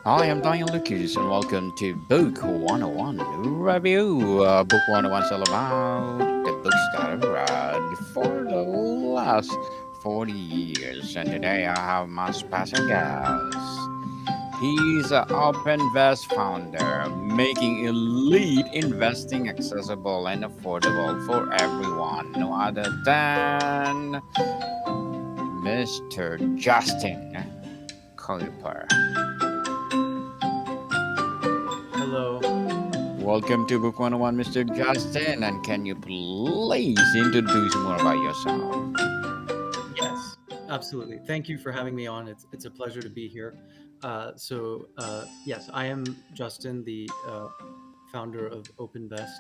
Hi, I'm Daniel Lucas, and welcome to Book 101 Review. Book 101 is all about the books that I've read for the last 40 years. And today I have my special guest. He's an OpenVest founder, making elite investing accessible and affordable for everyone. No other than Mr. Justin Kuyper. Hello. Welcome to Book 101, Mr. Justin. And can you please introduce more about yourself? Yes, absolutely. Thank you for having me on. It's a pleasure to be here. Yes, I am Justin, the founder of OpenVest.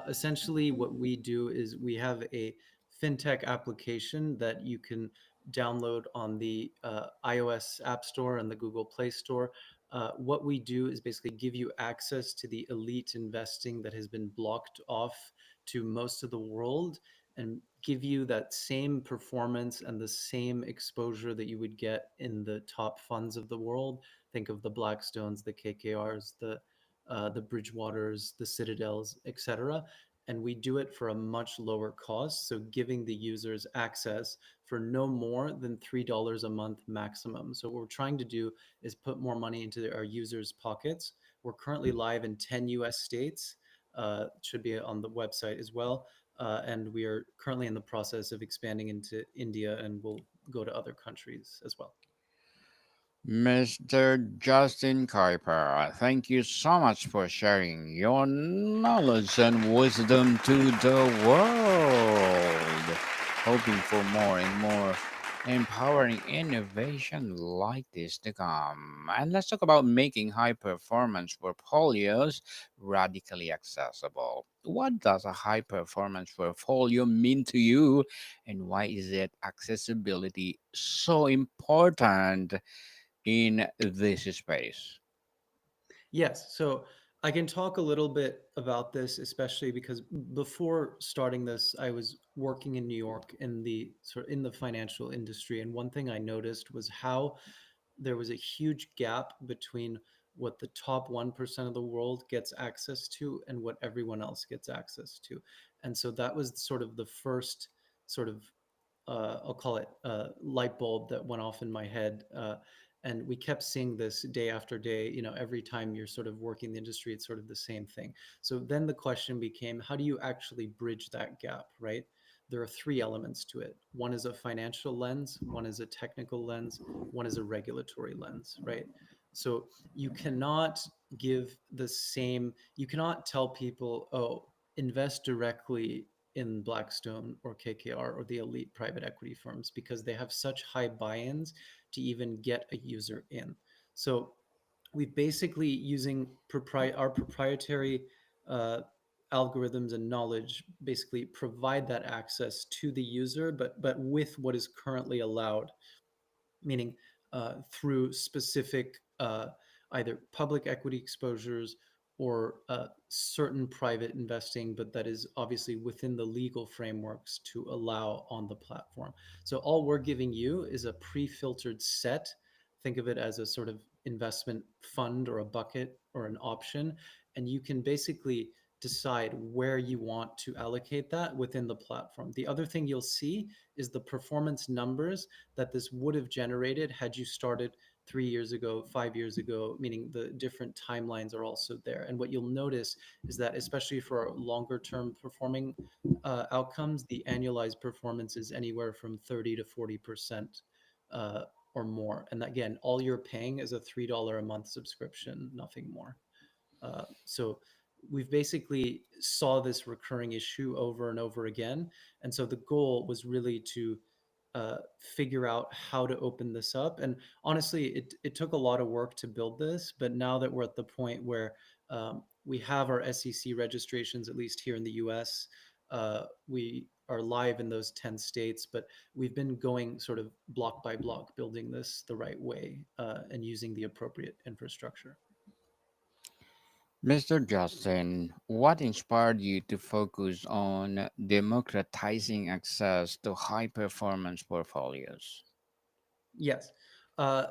Essentially, what we do is we have a fintech application that you can download on the iOS App Store and the Google Play Store. What we do is basically give you access to the elite investing that has been blocked off to most of the world and give you that same performance and the same exposure that you would get in the top funds of the world. Think of the Blackstones, the KKRs, the Bridgewaters, the Citadels, etc. And we do it for a much lower cost. So giving the users access for no more than $3 a month maximum. So what we're trying to do is put more money into our users' pockets. We're currently live in 10 US states. Should be on the website as well. And we are currently in the process of expanding into India and we'll go to other countries as well. Mr. Justin Kuyper, thank you so much for sharing your knowledge and wisdom to the world. Hoping for more and more empowering innovation like this to come. And let's talk about making high performance portfolios radically accessible. What does a high performance portfolio mean to you, and why is it accessibility so important in this space? Yes, so I can talk a little bit about this, especially because before starting this, I was working in New York in the financial industry, and one thing I noticed was how there was a huge gap between what the top 1% of the world gets access to and what everyone else gets access to. And so that was sort of the first sort of I'll call it light bulb that went off in my head. And we kept seeing this day after day. You know, every time you're sort of working the industry, it's sort of the same thing. So then the question became, how do you actually bridge that gap, right? There are three elements to it. One is a financial lens, one is a technical lens, one is a regulatory lens, right? So you cannot give the same, you cannot tell people, oh, invest directly in Blackstone or KKR or the elite private equity firms because they have such high buy-ins to even get a user in. So we basically using our proprietary uh, algorithms and knowledge basically provide that access to the user, but with what is currently allowed, meaning through specific either public equity exposures or certain private investing, but that is obviously within the legal frameworks to allow on the platform. So all we're giving you is a pre-filtered set. Think of it as a sort of investment fund or a bucket or an option, and you can basically decide where you want to allocate that within the platform. The other thing you'll see is the performance numbers that this would have generated had you started 3 years ago, 5 years ago, meaning the different timelines are also there. And what you'll notice is that, especially for longer term performing outcomes, the annualized performance is anywhere from 30 to 40% uh, or more. And again, all you're paying is a $3 a month subscription, nothing more. So we've basically saw this recurring issue over and over again. And so the goal was really to figure out how to open this up. And honestly, it took a lot of work to build this, but now that we're at the point where we have our SEC registrations, at least here in the US, we are live in those 10 states, but we've been going sort of block by block, building this the right way and using the appropriate infrastructure. Mr. Justin, what inspired you to focus on democratizing access to high performance portfolios? Yes.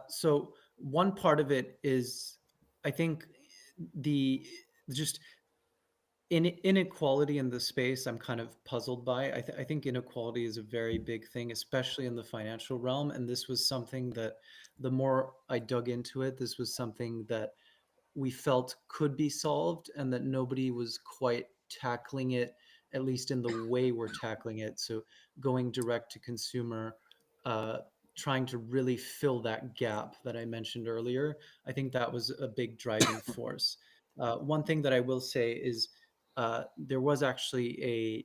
So One part of it is, I think, the just inequality in the space. I'm kind of puzzled by. I think inequality is a very big thing, especially in the financial realm. And this was something that, the more I dug into it, this was something that we felt could be solved, and that nobody was quite tackling it, at least in the way we're tackling it. So going direct to consumer, uh, trying to really fill that gap that I mentioned earlier. I think that was a big driving force. One thing that I will say is, there was actually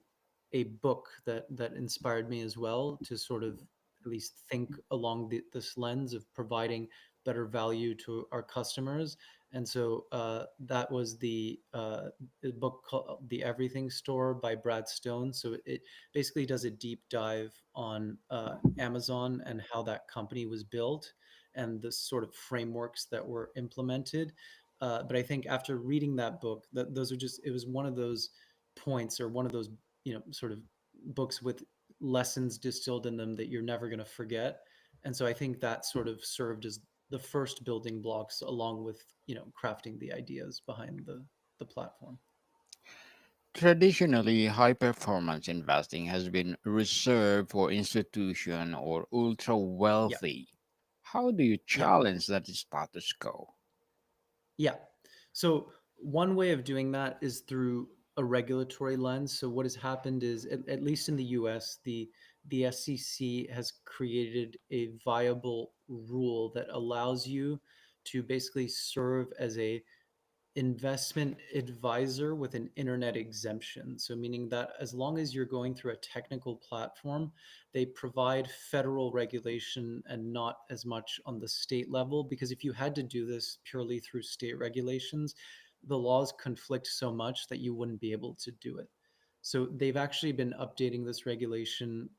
a book that inspired me as well, to sort of at least think along this lens of providing better value to our customers. And so that was the book called The Everything Store by Brad Stone. So it basically does a deep dive on Amazon and how that company was built, and the sort of frameworks that were implemented. But I think after reading that book, that those are just, it was one of those points, or one of those, sort of books with lessons distilled in them that you're never going to forget. And so I think that sort of served as the first building blocks, along with, crafting the ideas behind the platform. Traditionally, high performance investing has been reserved for institution or ultra Yeah. wealthy. How do you Yeah. challenge that status quo? Yeah. So one way of doing that is through a regulatory lens. So what has happened is, at least in the US, the SEC has created a viable rule that allows you to basically serve as a investment advisor with an internet exemption. So, meaning that as long as you're going through a technical platform, they provide federal regulation and not as much on the state level. Because if you had to do this purely through state regulations, the laws conflict so much that you wouldn't be able to do it. So they've actually been updating this regulation,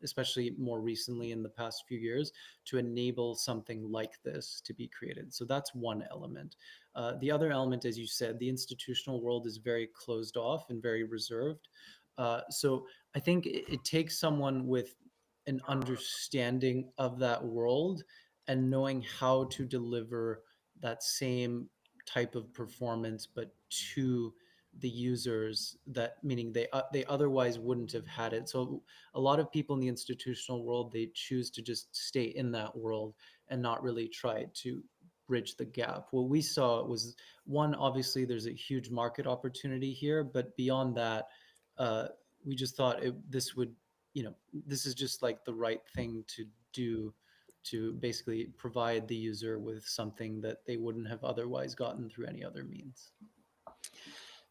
especially more recently in the past few years, to enable something like this to be created. So that's one element. The other element, as you said, the institutional world is very closed off and very reserved. So I think it takes someone with an understanding of that world, and knowing how to deliver that same type of performance, but to the users, that meaning they otherwise wouldn't have had it. So a lot of people in the institutional world, they choose to just stay in that world and not really try to bridge the gap. What we saw was, one, obviously there's a huge market opportunity here, but beyond that, uh, we just thought this would, this is just like the right thing to do, to basically provide the user with something that they wouldn't have otherwise gotten through any other means.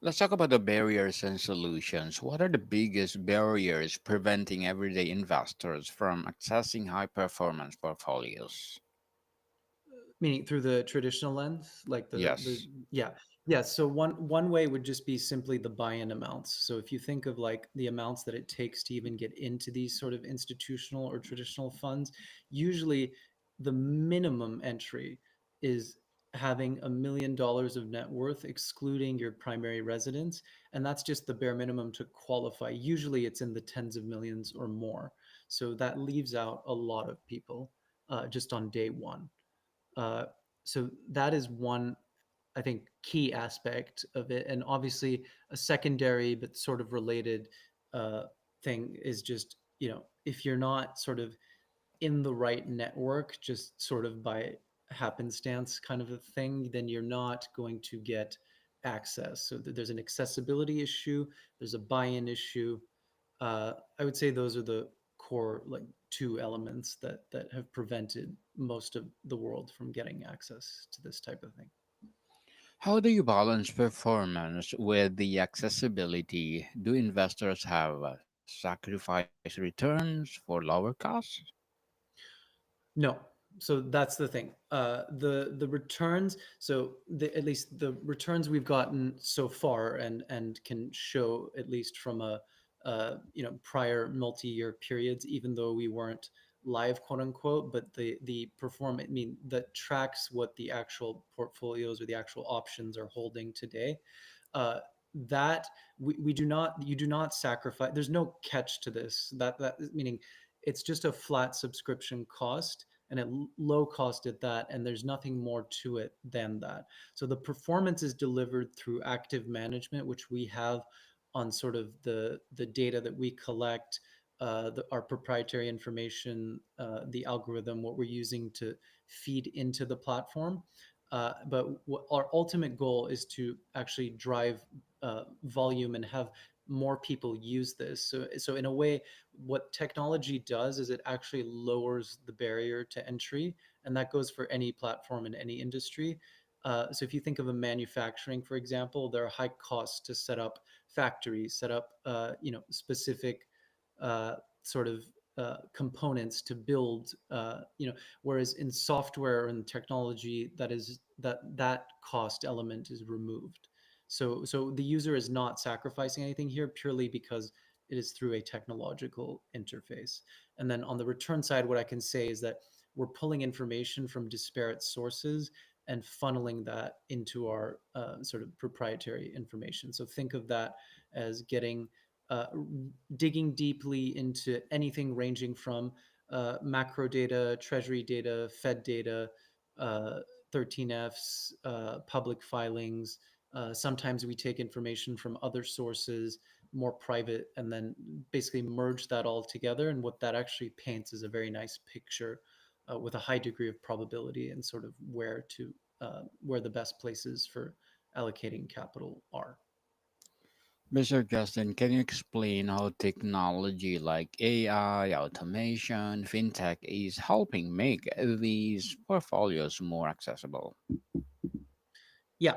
Let's talk about the barriers and solutions. What are the biggest barriers preventing everyday investors from accessing high performance portfolios? Meaning through the traditional lens, like the Yes. yeah. Yeah. So one way would just be simply the buy-in amounts. So if you think of like the amounts that it takes to even get into these sort of institutional or traditional funds, usually the minimum entry is having $1 million of net worth, excluding your primary residence. And that's just the bare minimum to qualify. Usually it's in the tens of millions or more. So that leaves out a lot of people, just on day one. Uh, so that is one, I think, key aspect of it. And obviously, a secondary but sort of related uh, thing is just, if you're not sort of in the right network, just sort of by happenstance kind of a thing, then you're not going to get access. So there's an accessibility issue, there's a buy-in issue. I would say those are the core, like, two elements that have prevented most of the world from getting access to this type of thing. How do you balance performance with the accessibility? Do investors have sacrifice returns for lower costs? No. So that's the thing. The returns. So at least the returns we've gotten so far, and can show, at least from a prior multi-year periods, even though we weren't live, quote unquote, but the perform, I mean, that tracks what the actual portfolios or the actual options are holding today. Uh, that we do not, you do not sacrifice. There's no catch to this. That meaning, it's just a flat subscription cost, and at low cost at that, and there's nothing more to it than that. So the performance is delivered through active management, which we have on sort of the data that we collect, our proprietary information, the algorithm, what we're using to feed into the platform. But our ultimate goal is to actually drive volume and have more people use this. So in a way, what technology does is it actually lowers the barrier to entry, and that goes for any platform in any industry. So if you think of a manufacturing, for example, there are high costs to set up factories, set up specific sort of components to build, whereas in software and technology, that cost element is removed. So the user is not sacrificing anything here purely because it is through a technological interface. And then on the return side, what I can say is that we're pulling information from disparate sources and funneling that into our sort of proprietary information. So think of that as getting uh, digging deeply into anything ranging from macro data, treasury data, Fed data, uh, 13Fs, public filings. Sometimes we take information from other sources, more private, and then basically merge that all together. And what that actually paints is a very nice picture with a high degree of probability and sort of where the best places for allocating capital are. Mr. Justin, can you explain how technology like AI, automation, fintech is helping make these portfolios more accessible? Yeah.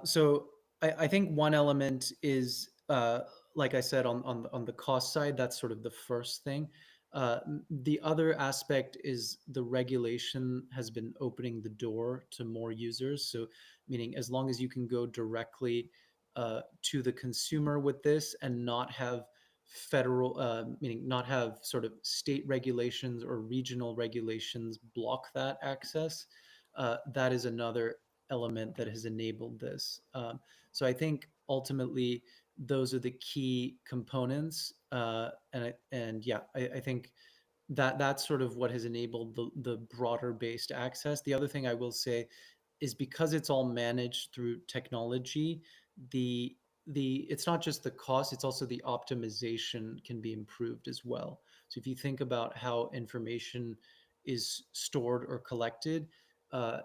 So I think one element is, like I said, on the cost side, that's sort of the first thing. The other aspect is the regulation has been opening the door to more users. So, meaning as long as you can go directly to the consumer with this and not have federal, meaning not have sort of state regulations or regional regulations block that access, that is another element that has enabled this. So I think ultimately those are the key components, and yeah, I think that's sort of what has enabled the broader based access. The other thing I will say is because it's all managed through technology, the it's not just the cost, it's also the optimization can be improved as well. So if you think about how information is stored or collected,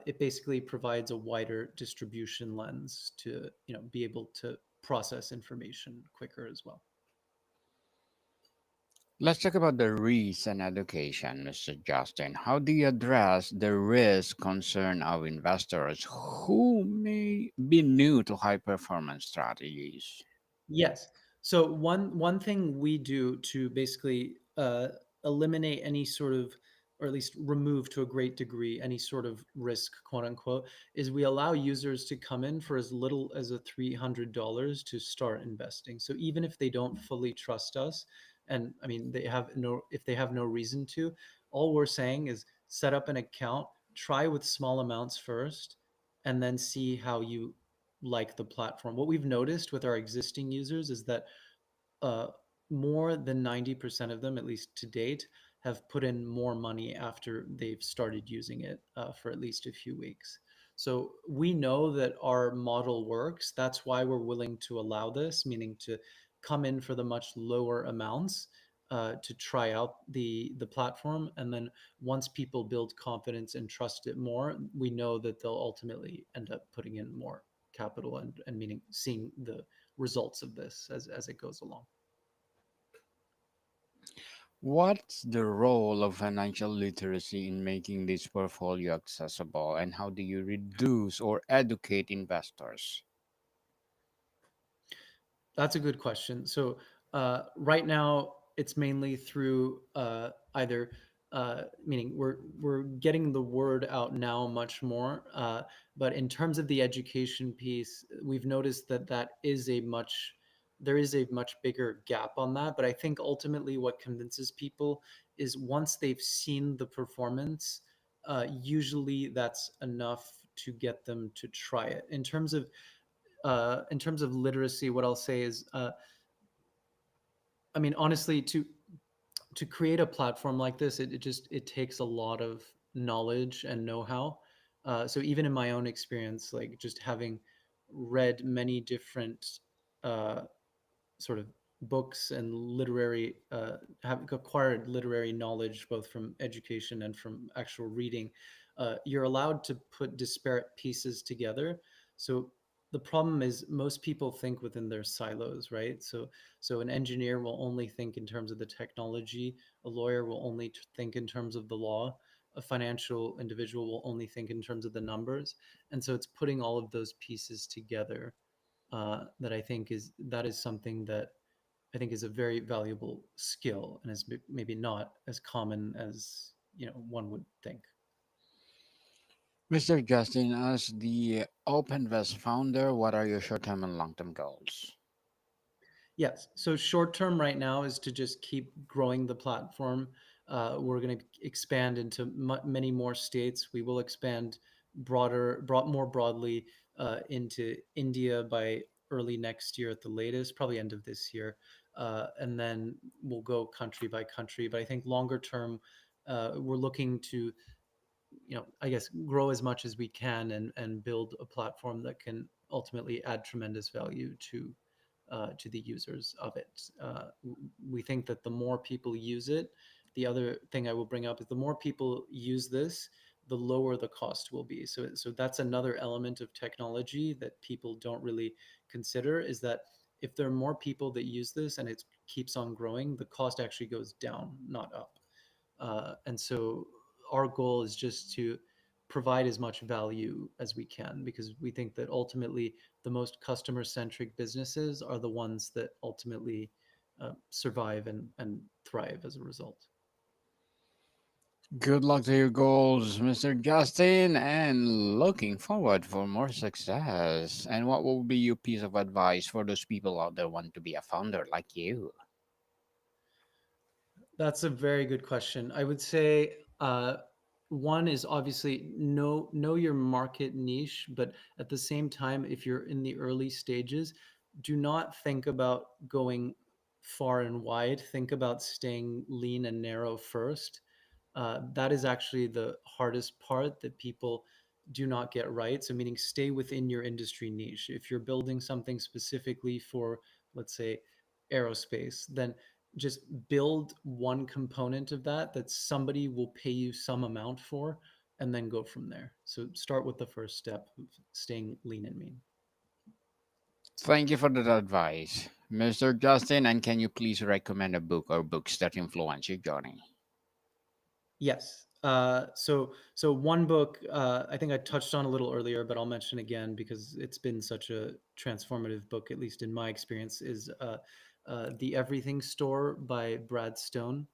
it basically provides a wider distribution lens to be able to process information quicker as well. Let's talk about the risk and education, Mr. Justin. How do you address the risk concern of investors who may be new to high performance strategies? Yes. So one thing we do to basically eliminate any sort of, or at least remove to a great degree, any sort of risk, quote unquote, is we allow users to come in for as little as a $300 to start investing. So even if they don't fully trust us, and I mean if they have no reason to, all we're saying is set up an account, try with small amounts first, and then see how you like the platform. What we've noticed with our existing users is that uh, more than 90% of them, at least to date, have put in more money after they've started using it for at least a few weeks. So we know that our model works. That's why we're willing to allow this, meaning to come in for the much lower amounts to try out the platform, and then once people build confidence and trust it more, we know that they'll ultimately end up putting in more capital and meaning seeing the results of this as it goes along. What's the role of financial literacy in making this portfolio accessible, and how do you reduce or educate investors? That's a good question. So right now, it's mainly through either meaning we're getting the word out now much more. But in terms of the education piece, we've noticed that there is a much bigger gap on that. But I think ultimately, what convinces people is once they've seen the performance, usually that's enough to get them to try it. In terms of literacy, what I'll say is, I mean, honestly, to create a platform like this, it just it takes a lot of knowledge and know-how. So even in my own experience, like just having read many different uh, sort of books and literary have acquired literary knowledge both from education and from actual reading, you're allowed to put disparate pieces together. So the problem is most people think within their silos, right? So an engineer will only think in terms of the technology, a lawyer will only think in terms of the law, a financial individual will only think in terms of the numbers. And so it's putting all of those pieces together that I think is something that I think is a very valuable skill and is maybe not as common as one would think. Mr. Justin, as the OpenVest founder, what are your short-term and long-term goals? Yes. So short term right now is to just keep growing the platform. We're going to expand into many more states. We will expand more broadly into India by early next year at the latest, probably end of this year, and then we'll go country by country. But I think longer term, we're looking to I guess grow as much as we can and build a platform that can ultimately add tremendous value to the users of it. We think that the more people use it, the other thing I will bring up is the more people use this, the lower the cost will be. So that's another element of technology that people don't really consider, is that if there are more people that use this and it keeps on growing, the cost actually goes down, not up. And so our goal is just to provide as much value as we can, because we think that ultimately the most customer centric businesses are the ones that ultimately survive and thrive as a result. Good luck to your goals, Mr. Justin, and looking forward for more success. And what will be your piece of advice for those people out there want to be a founder like you? That's a very good question. I would say one is obviously know your market niche, but at the same time, if you're in the early stages, do not think about going far and wide. Think about staying lean and narrow first. That is actually the hardest part that people do not get right. So, meaning stay within your industry niche. If you're building something specifically for, let's say, aerospace, then just build one component of that somebody will pay you some amount for, and then go from there. So, start with the first step of staying lean and mean. Thank you for that advice, Mr. Justin. And can you please recommend a book or books that influence your journey? Yes. So one book I think I touched on a little earlier, but I'll mention again because it's been such a transformative book, at least in my experience, is The Everything Store by Brad Stone.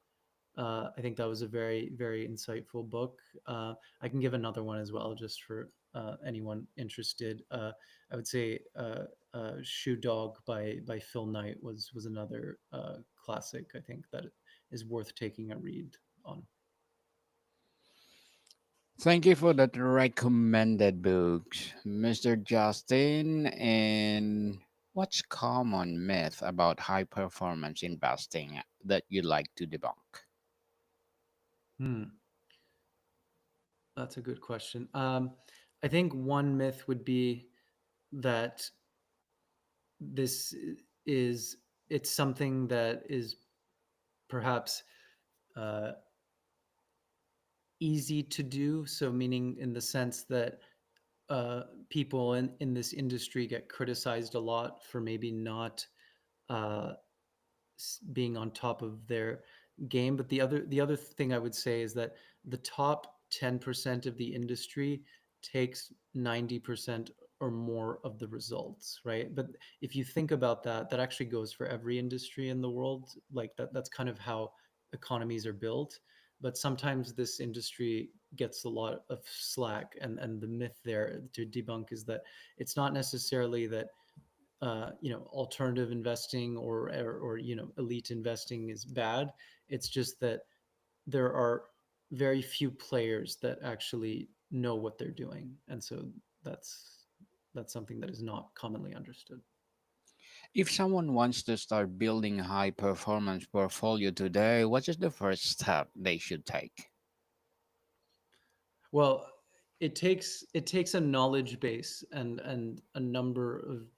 I think that was a very, very insightful book. I can give another one as well, just for anyone interested. I would say Shoe Dog by Phil Knight was another classic. I think that is worth taking a read on. Thank you for that recommended books, Mr. Justin. And what's common myth about high performance investing that you'd like to debunk? Hmm. That's a good question. I think one myth would be that this is it's something that is perhaps uh, easy to do. So, meaning in the sense that people in this industry get criticized a lot for maybe not uh, being on top of their game. But the other thing I would say is that the top 10% of the industry takes 90% or more of the results, right? But if you think about that, that actually goes for every industry in the world. Like that's kind of how economies are built. But sometimes this industry gets a lot of slack, and the myth there to debunk is that it's not necessarily that alternative investing or elite investing is bad. It's just that there are very few players that actually know what they're doing, and so that's that's something that is not commonly understood. If someone wants to start building a high performance portfolio today, what is the first step they should take? Well, it takes a knowledge base and a number of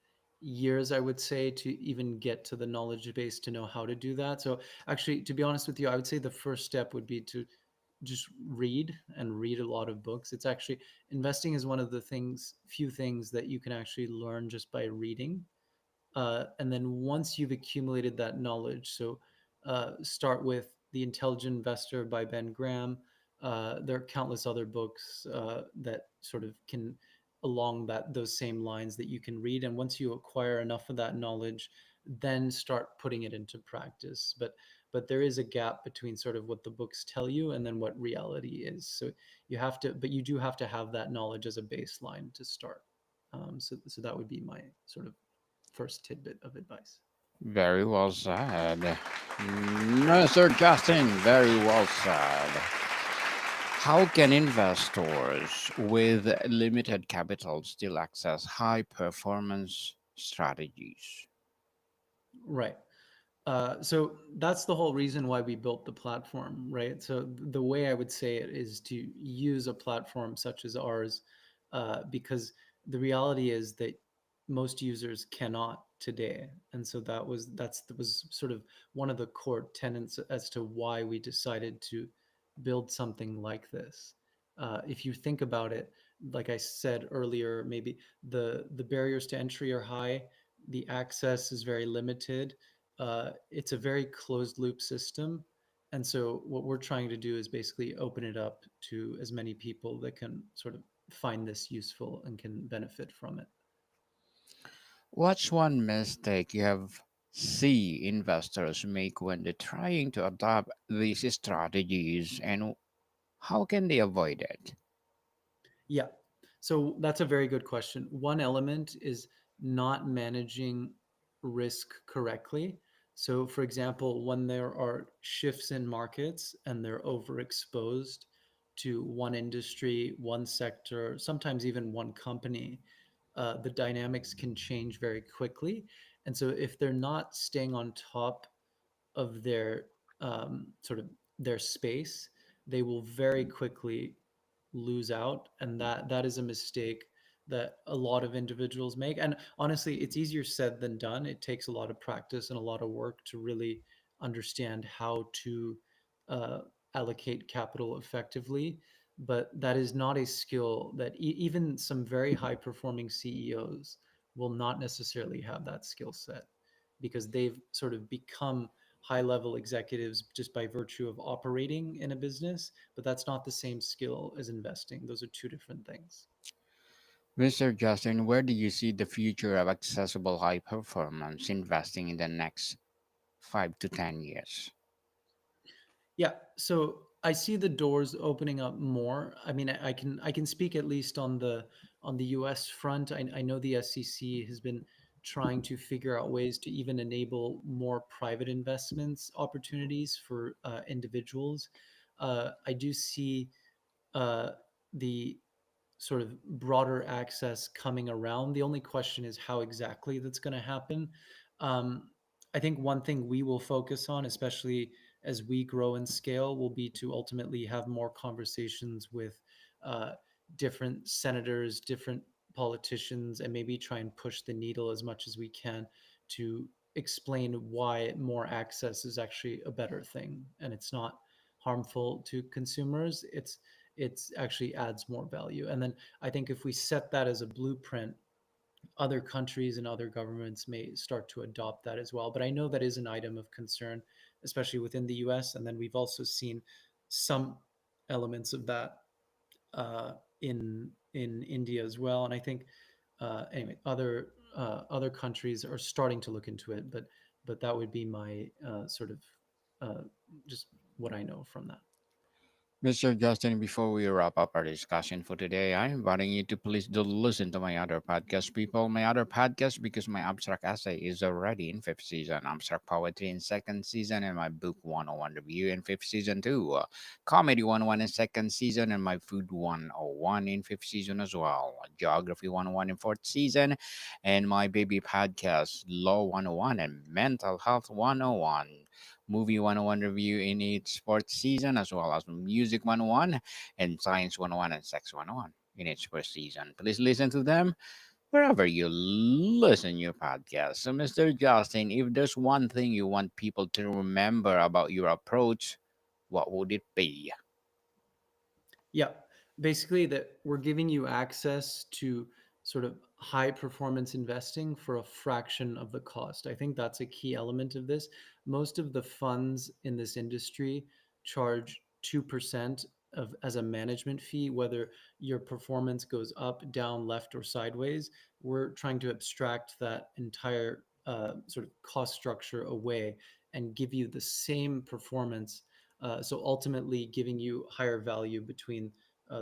years, I would say, to even get to the knowledge base to know how to do that. So actually, to be honest with you, I would say the first step would be to just read a lot of books. It's actually, investing is one of the few things that you can actually learn just by reading. And then once you've accumulated that knowledge, so start with The Intelligent Investor by Ben Graham. There are countless other books that sort of can, along those same lines, that you can read. And once you acquire enough of that knowledge, then start putting it into practice. But there is a gap between sort of what the books tell you and then what reality is. So you do have to have that knowledge as a baseline to start. So that would be my sort of first tidbit of advice. Very well said. Mr. Justin, very well said. How can investors with limited capital still access high performance strategies? Right. So that's the whole reason why we built the platform, right? So the way I would say it is to use a platform such as ours, because the reality is that most users cannot today, and so that was sort of one of the core tenets as to why we decided to build something like this. If you think about it, like I said earlier, maybe the barriers to entry are high, the access is very limited, it's a very closed loop system. And so what we're trying to do is basically open it up to as many people that can sort of find this useful and can benefit from it. What's one mistake you have see investors make when they're trying to adopt these strategies, and how can they avoid it? Yeah. So that's a very good question. One element is not managing risk correctly. So, for example, when there are shifts in markets and they're overexposed to one industry, one sector, sometimes even one company, the dynamics can change very quickly. And so, if they're not staying on top of their sort of their space, they will very quickly lose out, and that is a mistake that a lot of individuals make. And honestly, it's easier said than done. It takes a lot of practice and a lot of work to really understand how to uh, allocate capital effectively. But that is not a skill that even some very high performing CEOs will not necessarily have that skill set, because they've sort of become high level executives just by virtue of operating in a business, but that's not the same skill as investing. Those are two different things. Mr. Justin, where do you see the future of accessible high performance investing in the next 5 to 10 years? Yeah, so I see the doors opening up more. I mean, I can speak at least on the US front. I know the SEC has been trying to figure out ways to even enable more private investments opportunities for individuals. I do see uh, the sort of broader access coming around. The only question is how exactly that's going to happen. Um, I think one thing we will focus on, especially as we grow and scale, will be to ultimately have more conversations with uh, different senators, different politicians, and maybe try and push the needle as much as we can to explain why more access is actually a better thing and it's not harmful to consumers. It's actually adds more value. And then I think if we set that as a blueprint, other countries and other governments may start to adopt that as well. But I know that is an item of concern, especially within the US. And then we've also seen some elements of that in India as well. And I think anyway, other countries are starting to look into it. But that would be my sort of uh, just what I know from that. Mr. Justin, before we wrap up our discussion for today, I'm inviting you to please do listen to my other podcast, people. My other podcast, because my abstract essay is already in fifth season, abstract poetry in second season, and my book 101 review in fifth season too. Comedy 101 in second season, and my food 101 in fifth season as well. Geography 101 in fourth season, and my baby podcast, Law 101 and Mental Health 101. Movie 101 review in each sports season, as well as Music 101 and Science 101 and Sex 101 in each first season. Please listen to them wherever you listen your podcast. So, Mr. Justin, if there's one thing you want people to remember about your approach, what would it be? Yeah, basically that we're giving you access to sort of high performance investing for a fraction of the cost. I think that's a key element of this. Most of the funds in this industry charge 2% of as a management fee, whether your performance goes up, down, left, or sideways. We're trying to abstract that entire sort of cost structure away and give you the same performance, so ultimately giving you higher value between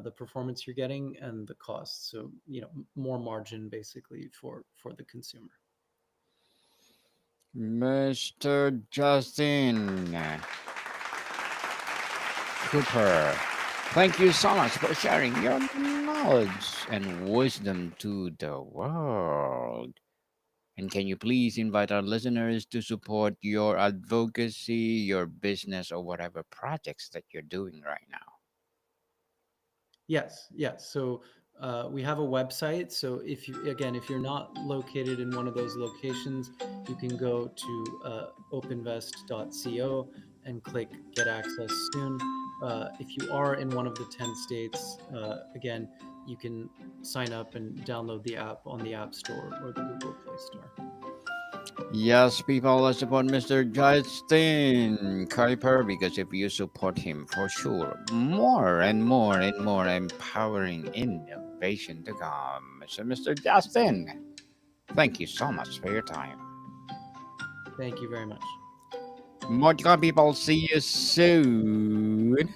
the performance you're getting and the cost. So more margin basically for the consumer. Mr. Justin Cooper, thank you so much for sharing your knowledge and wisdom to the world. And can you please invite our listeners to support your advocacy, your business, or whatever projects that you're doing right now? Yes, yes. So we have a website. So if you're not located in one of those locations, you can go to openvest.co and click Get Access Soon. If you are in one of the 10 states, again, you can sign up and download the app on the App Store or the Google Play Store. Yes, people, let's support Mr. Justin Kuyper, because if you support him, for sure, more and more and more empowering innovation to come. So, Mr. Justin, thank you so much for your time. Thank you very much. More to come, people. See you soon.